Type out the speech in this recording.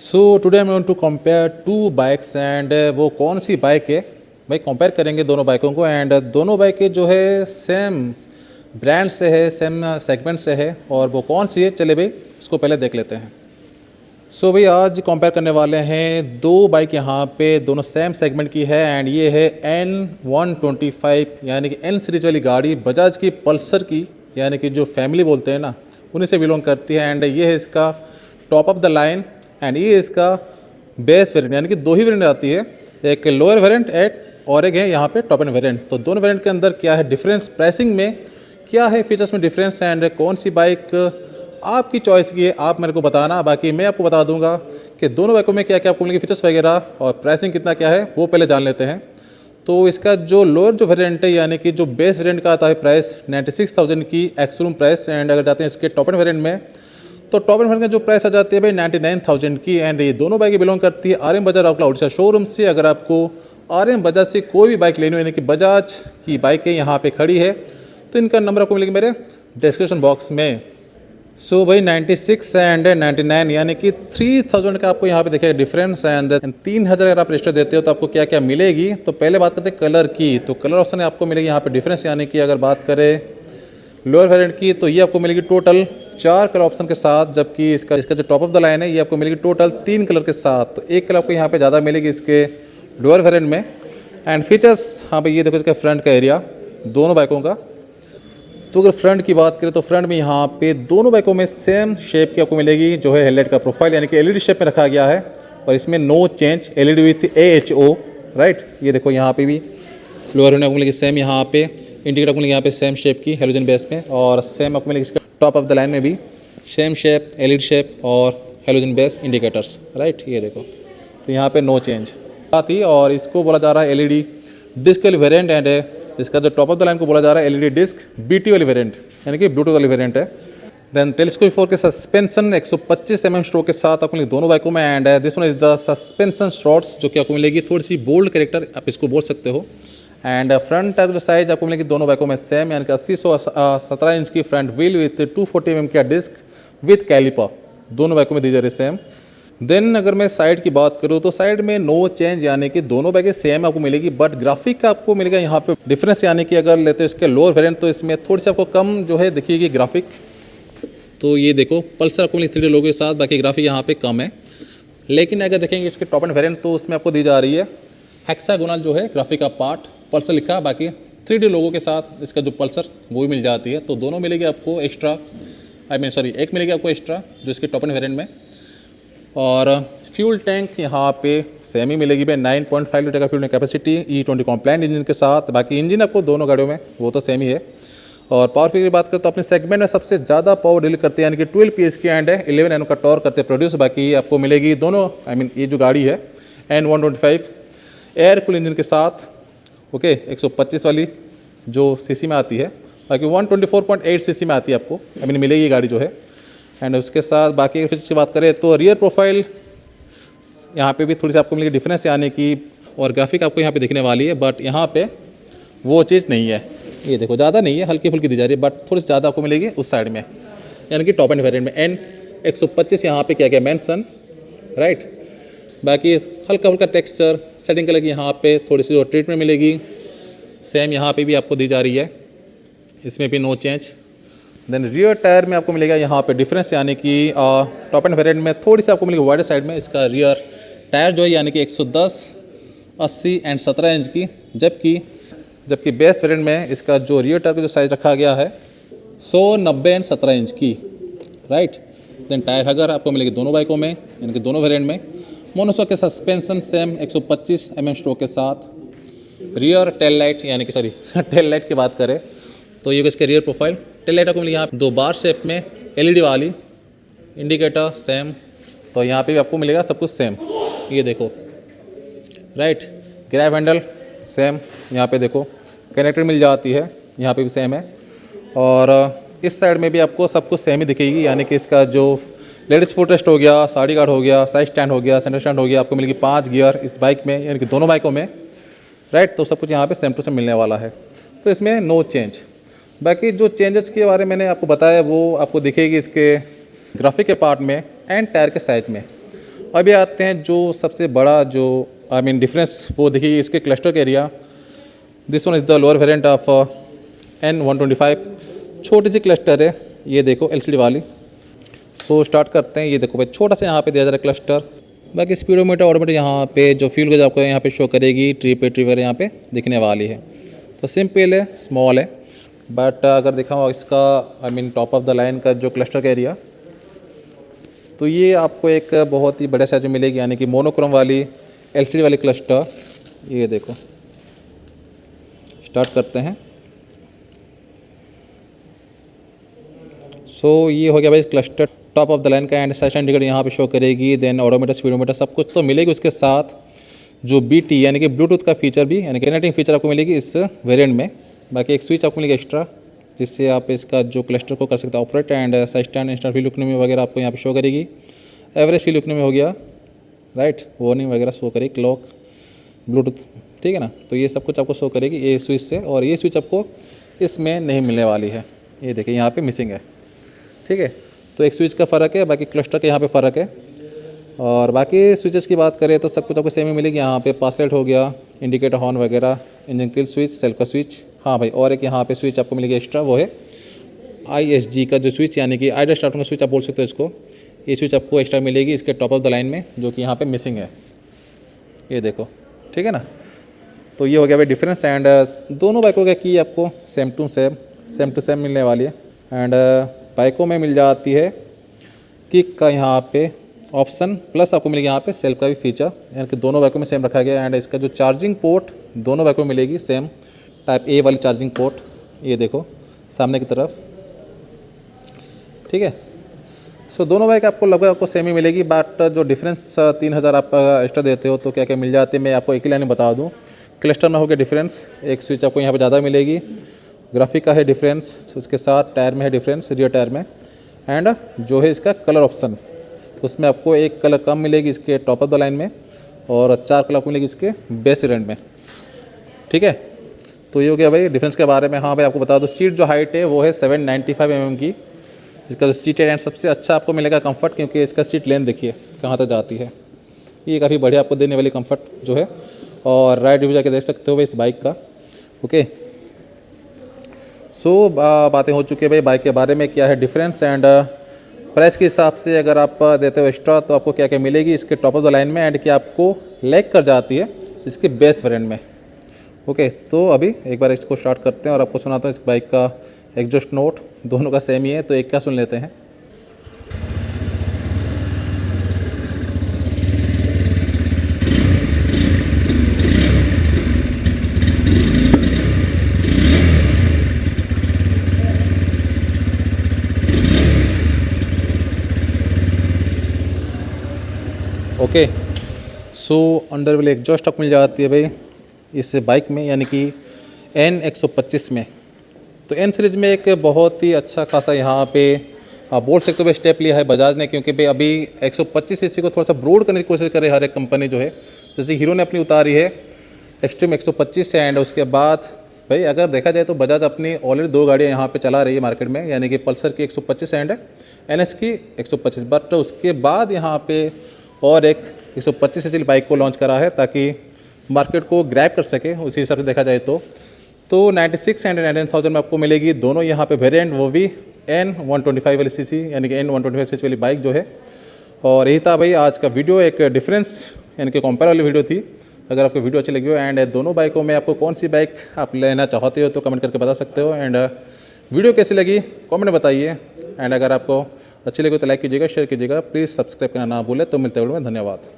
So today I am going to compare two bikes and वो कौन सी bike है भाई, कंपेयर करेंगे दोनों बाइकों को। एंड दोनों बाइकें जो है सेम ब्रांड से है, सेम सेगमेंट से है, और वो कौन सी है चले भाई उसको पहले देख लेते हैं। सो भाई आज कंपेयर करने वाले हैं दो बाइक, यहाँ पे दोनों सेम सेगमेंट की है। एंड ये है N125 यानी कि N सीरीज वाली गाड़ी, बजाज की पल्सर की, यानी कि जो फैमिली बोलते हैं ना उन्हीं से बिलोंग करती है। एंड ये है इसका top of the line and ये इसका बेस वेरिएंट, यानी कि दो ही वेरिएंट आती है, एक लोअर वेरिएंट एट और एक है यहाँ पे टॉप एंड वेरिएंट। तो दोनों वेरिएंट के अंदर क्या है डिफरेंस, प्राइसिंग में क्या है, फीचर्स में डिफरेंस, एंड कौन सी बाइक आपकी चॉइस की है आप मेरे को बताना। बाकी मैं आपको बता दूंगा कि दोनों बाइकों में क्या क्या आपको मिलेगी फीचर्स वगैरह, और प्राइसिंग कितना क्या है वो पहले जान लेते हैं। तो इसका जो लोअर जो वेरिएंट है यानी कि जो बेस वेरिएंट का आता है प्राइस 96,000 की एक्स-शोरूम प्राइस। एंड अगर जाते हैं इसके टॉप एंड वेरिएंट में तो टॉप एंड वेरिएंट का जो प्राइस आ जाती है भाई 99,000 की। एंड ये दोनों बाइकें बिलोंग करती है RM बजाज राउरकेला उड़ीसा शोरूम से। अगर आपको RM बजाज से कोई भी बाइक लेनी हो, यानी कि बजाज की बाइकें यहाँ पे खड़ी है, तो इनका नंबर आपको मिलेगा मेरे डिस्क्रिप्शन बॉक्स में। सो भाई 96 एंड 99 यानी कि 3000 का आपको यहाँ पे देखिएगा डिफरेंस। एंड 3000 अगर आप रजिस्टर देते हो तो आपको क्या क्या मिलेगी। तो पहले बात करते हैं कलर की। तो कलर ऑप्शन आपको मिलेगी यहाँ पे डिफरेंस, यानी कि अगर बात करें लोअर वेरिएंट की तो ये आपको मिलेगी टोटल 4 कलर ऑप्शन के साथ, जबकि इसका जो टॉप ऑफ द लाइन है ये आपको मिलेगी टोटल 3 कलर के साथ। तो एक कलर आपको यहाँ पे ज़्यादा मिलेगी इसके लोअर वेरिएंट में। एंड फीचर्स, हाँ भाई ये देखो इसका फ्रंट का एरिया दोनों बाइकों का। तो अगर फ्रंट की बात करें तो फ्रंट में यहाँ पे दोनों बाइकों में सेम शेप की आपको मिलेगी, जो है हेडलाइट का प्रोफाइल यानी कि LED शेप में रखा गया है, और इसमें no change LED with AHO, right. ये देखो यहाँ पे भी लोअर वेरिएंट आपको मिलेगी सेम, यहाँ पे इंडिकेटर आपको मिलेगी यहाँ पे सेम शेप की हेलोजन बेस में, और सेम आपको मिलेगी इसका टॉप ऑफ द लाइन में भी सेम शेप LED शेप और हेलोजन बेस इंडिकेटर्स, राइट। ये देखो तो यहाँ पे नो चेंज आती, और इसको बोला जा रहा है LED डिस्क वाली वेरिएंट। एंड इसका जो टॉप ऑफ द लाइन को बोला जा रहा है LED डिस्क BT वाली वेरिएंट, यानी कि ब्लूटूथ वाली वेरिएंट है। देन टेलीस्कोपिक फोर्क के सस्पेंशन 125 mm स्ट्रोक के साथ आपको मिलेगी दोनों बाइकों में। And this one is the suspension shorts, जो कि आपको मिलेगी थोड़ी सी बोल्ड कैरेक्टर आप इसको बोल सकते हो। एंड फ्रंट टायर साइज आपको मिलेगी दोनों बाइकों में सेम, यानी कि 80-17 इंच की फ्रंट व्हील विथ 240 mm का डिस्क विथ कैलिपर, दोनों बाइकों में दी जा रही सेम। देन अगर मैं साइड की बात करूँ तो साइड में नो चेंज, यानी कि दोनों बाइकें सेम आपको मिलेगी, बट ग्राफिक का आपको मिलेगा यहाँ पे डिफरेंस। यानी कि अगर लेते हो इसके लोअर वेरिएंट तो इसमें थोड़ी सी आपको कम जो है दिखेगी ग्राफिक। तो ये देखो पल्सर आपको मिलेगी 3D लोगो के साथ, बाकी ग्राफिक यहाँ पे कम है। लेकिन अगर देखेंगे इसके टॉप एंड वेरिएंट तो उसमें आपको दी जा रही है हेक्सागोनल जो है ग्राफिक का पार्ट, पल्सर लिखा है, बाकी 3D लोगो के साथ इसका जो पल्सर वो भी मिल जाती है। तो दोनों मिलेगी आपको एक्स्ट्रा, एक मिलेगी आपको एक्स्ट्रा जो इसके टॉप एंड वेरिएंट में। और फ्यूल टैंक यहाँ पे सेम ही मिलेगी भाई, 9.5 लीटर का fuel tank capacity E20 compliant engine के साथ। बाकी इंजन आपको दोनों गाड़ियों में वो तो सेम ही है। और पावर फिगर की बात करें तो अपने सेगमेंट में सबसे ज़्यादा पावर डिलीवर करते हैं, यानी कि 12 PS की एंड 11 Nm का टॉर्क करते हैं प्रोड्यूस। बाकी आपको मिलेगी दोनों ये जो गाड़ी है N125 एयर कूल इंजन के साथ, ओके 125 वाली जो सीसी में आती है, बाकी 124.8 सीसी में आती है आपको मिलेगी ये गाड़ी जो है। एंड उसके साथ बाकी फीचर्स की बात करें तो रियर प्रोफाइल यहाँ पे भी थोड़ी सी आपको मिलेगी डिफरेंस, यानी कि और ग्राफिक आपको यहाँ पे दिखने वाली है, बट यहाँ पे वो चीज़ नहीं है। ये देखो ज़्यादा नहीं है, हल्की फुल्की दी जा रही है, बट थोड़ी सी ज़्यादा आपको मिलेगी उस साइड में, यानी कि टॉप एंड वेरिएंट में N125 यहाँ पे क्या क्या मेंशन, राइट। बाकी हल्का फुल्का टेक्सचर सेटिंग कलर की यहाँ पे थोड़ी सी जो ट्रीटमेंट मिलेगी सेम यहाँ पे भी आपको दी जा रही है, इसमें भी no change. Then rear tyre में आपको मिलेगा यहाँ पे डिफरेंस, यानी कि टॉप एंड वेरिएंट में थोड़ी सी आपको मिलेगी वाइडर साइड में इसका रियर टायर जो है, यानी कि 110, 80 एंड 17 इंच की, जबकि बेस वेरिएंट में इसका जो रियर टायर का जो साइज़ रखा गया है 100, 90 एंड 17 इंच की, राइट। देन टायर हगर आपको मिलेगी दोनों बाइकों में, यानी कि दोनों वेरिएंट में। मोनोशॉक के सस्पेंशन सेम 125 mm स्ट्रोक के साथ। रियर टेल लाइट, यानी कि टेल लाइट की बात करें तो ये इसके रियर प्रोफाइल टेल लाइट आपको मिलेगी यहाँ 2 बार शेप में LED वाली, इंडिकेटर सेम। तो यहाँ पे भी आपको मिलेगा सब कुछ सेम, ये देखो, राइट। ग्रैब हैंडल सेम, यहाँ पे देखो कनेक्टर मिल जाती है, यहाँ पे भी सेम है। और इस साइड में भी आपको सब कुछ सेम ही दिखेगी, यानी कि इसका जो लेडीज फुट रेस्ट हो गया, साड़ी गार्ड हो गया, साइड स्टैंड हो गया, सेंटर स्टैंड हो गया, आपको मिलेगी 5 गियर इस बाइक में, यानी कि दोनों बाइकों में, राइट। तो सब कुछ यहाँ पे सेम टू सेम मिलने वाला है, तो इसमें नो चेंज। बाकी जो चेंजेस के बारे में मैंने आपको बताया वो आपको दिखेगी इसके ग्राफिक के पार्ट में एंड टायर के साइज में। अभी आते हैं जो सबसे बड़ा जो डिफरेंस, वो देखिए इसके क्लस्टर के area. This one is the lower variant of N125। छोटी सी क्लस्टर है, ये देखो LCD वाली। सो स्टार्ट करते हैं। ये देखो भाई छोटा सा यहाँ पे दिया जा रहा है क्लस्टर। बाकी स्पीडोमीटर ऑडोमीटर यहाँ पे जो फ्यूल गेज आपको यहाँ पे शो करेगी, ट्रिप वगैरह यहाँ पे दिखने वाली है। तो सिंपल है, स्मॉल है, बट अगर देखा इसका टॉप ऑफ द लाइन का जो क्लस्टर का एरिया, तो ये आपको एक बहुत ही बड़े साइज में मिलेगी, यानी कि मोनोक्रोम वाली LCD वाली क्लस्टर। ये देखो, स्टार्ट करते हैं। सो ये हो गया भाई cluster top of the line का, एंड साइड इंडिकेटर यहाँ पे शो करेगी। देन ऑडोमीटर, स्पीडोमीटर सब कुछ तो मिलेगी। उसके साथ जो BT यानी कि ब्लूटूथ का फीचर भी, यानी कि कनेक्टिंग फीचर आपको मिलेगी इस वेरिएंट में। बाकी एक स्विच आपको मिलेगी एक्स्ट्रा, जिससे आप इसका जो क्लस्टर को कर सकते हैं operate. And side stand, Insta fuel economy वगैरह आपको यहाँ पे शो करेगी। एवरेज फ्यूल इकोनॉमी हो गया, राइट, वार्निंग वगैरह शो करेगी, क्लॉक, ब्लूटूथ, ठीक है ना। तो ये सब कुछ आपको शो करेगी ये स्विच से, और ये स्विच आपको इसमें नहीं मिलने वाली है। ये देखिए यहाँ पे मिसिंग है, ठीक है। तो एक स्विच का फ़र्क है, बाकी क्लस्टर के यहाँ पे फ़र्क है। और बाकी स्विचेस की बात करें तो सब कुछ आपको सेम ही मिलेगी। यहाँ पे पास लाइट हो गया, इंडिकेटर, हॉर्न वगैरह, इंजन किल स्विच, सेल का स्विच। हाँ भाई, और एक यहाँ पे स्विच आपको मिलेगी एक्स्ट्रा, वो है ISG का जो स्विच, यानी कि आइडल स्टार्टिंग का स्विच आप बोल सकते हो इसको। ये स्विच आपको एक्स्ट्रा मिलेगी इसके टॉप ऑफ द लाइन में, जो कि यहाँ पे मिसिंग है। ये देखो, ठीक है ना। तो ये हो गया भाई डिफरेंस। एंड दोनों बाइकों का की आपको सेम टू सेम मिलने वाली है। एंड बाइकों में मिल जाती है किक का यहाँ पे ऑप्शन, प्लस आपको मिलेगी यहाँ पे सेल्फ का भी फीचर, यानी कि दोनों बाइकों में सेम रखा गया। एंड इसका जो चार्जिंग पोर्ट दोनों बाइकों में मिलेगी सेम, टाइप A वाली चार्जिंग पोर्ट। ये देखो सामने की तरफ, ठीक है। सो दोनों बाइक आपको लगभग आपको सेम ही मिलेगी, बट जो डिफरेंस 3000 आप एक्स्ट्रा देते हो तो क्या क्या मिल जाते हैं मैं आपको एक ही लाइन में बता दूँ। क्लस्टर में हो गया डिफरेंस, एक स्विच आपको यहाँ पे ज़्यादा मिलेगी। ग्राफिक का है डिफरेंस, उसके साथ टायर में है डिफरेंस, रियर टायर में। एंड जो है इसका कलर ऑप्शन, उसमें आपको एक कलर कम मिलेगी इसके टॉप ऑफ द लाइन में, और 4 कलर आपको मिलेगी इसके बेस वेरिएंट में, ठीक है। तो ये हो गया भाई डिफरेंस के बारे में। हाँ भाई, आपको बता दो सीट जो हाइट है वो है 795 mm की। इसका जो सीट है सबसे अच्छा आपको मिलेगा कंफर्ट, क्योंकि इसका सीट लेंथ देखिए कहाँ तक जाती है। ये काफ़ी बढ़िया आपको देने वाली कंफर्ट जो है। और राइट व्यू जाके देख सकते हो भाई इस बाइक का, ओके। सो बातें हो चुकी है भाई बाइक के बारे में, क्या है डिफरेंस। एंड प्राइस के हिसाब से अगर आप देते हो एक्स्ट्रा तो आपको क्या क्या मिलेगी इसके टॉप ऑफ द लाइन में, एंड क्या आपको लैग कर जाती है इसके बेस वेरिएंट में, ओके। तो अभी एक बार इसको स्टार्ट करते हैं और आपको सुनाता हूँ इस बाइक का एग्जॉस्ट नोट। दोनों का सेम ही है, तो एक का सुन लेते हैं। Okay, so under wheel exhaust आपको मिल जाती है भाई इस बाइक में, यानी कि N125 में। तो N सीरीज़ में एक बहुत ही अच्छा खासा यहाँ पे आप बोल सकते हो भाई स्टेप लिया है बजाज ने, क्योंकि भाई अभी 125 cc को थोड़ा सा ब्रॉड करने की कोशिश कर रही है हर एक कंपनी जो है। जैसे हीरो ने अपनी उतारी है एक्सट्रीम 125 से, एंड उसके बाद भाई अगर देखा जाए तो बजाज अपनी ऑलरेडी 2 गाड़ियाँ यहाँ पे चला रही है मार्केट में, यानी कि पल्सर की 125 एंड NS की 125। बट उसके बाद यहाँ पे और एक 125 cc बाइक को लॉन्च करा है ताकि मार्केट को ग्रैब कर सके। उसी हिसाब से देखा जाए तो 96 एंड 99,000 में आपको मिलेगी दोनों यहाँ पे वेरिएंट, वो भी N125 वाली सीसी, यानी कि N125 सीसी वाली बाइक जो है। और यही था भाई आज का वीडियो, एक डिफरेंस यानी कि कंपेयर वाली वीडियो थी। अगर आपको वीडियो अच्छी लगी हो एंड दोनों बाइकों में आपको कौन सी बाइक आप लेना चाहते हो तो कमेंट करके बता सकते हो। एंड वीडियो कैसी लगी कमेंट में बताइए। एंड अगर आपको अच्छी लगी तो लाइक कीजिएगा, शेयर कीजिएगा, प्लीज़ सब्सक्राइब करना ना भूलें। तो मिलते हैं वीडियो में, धन्यवाद।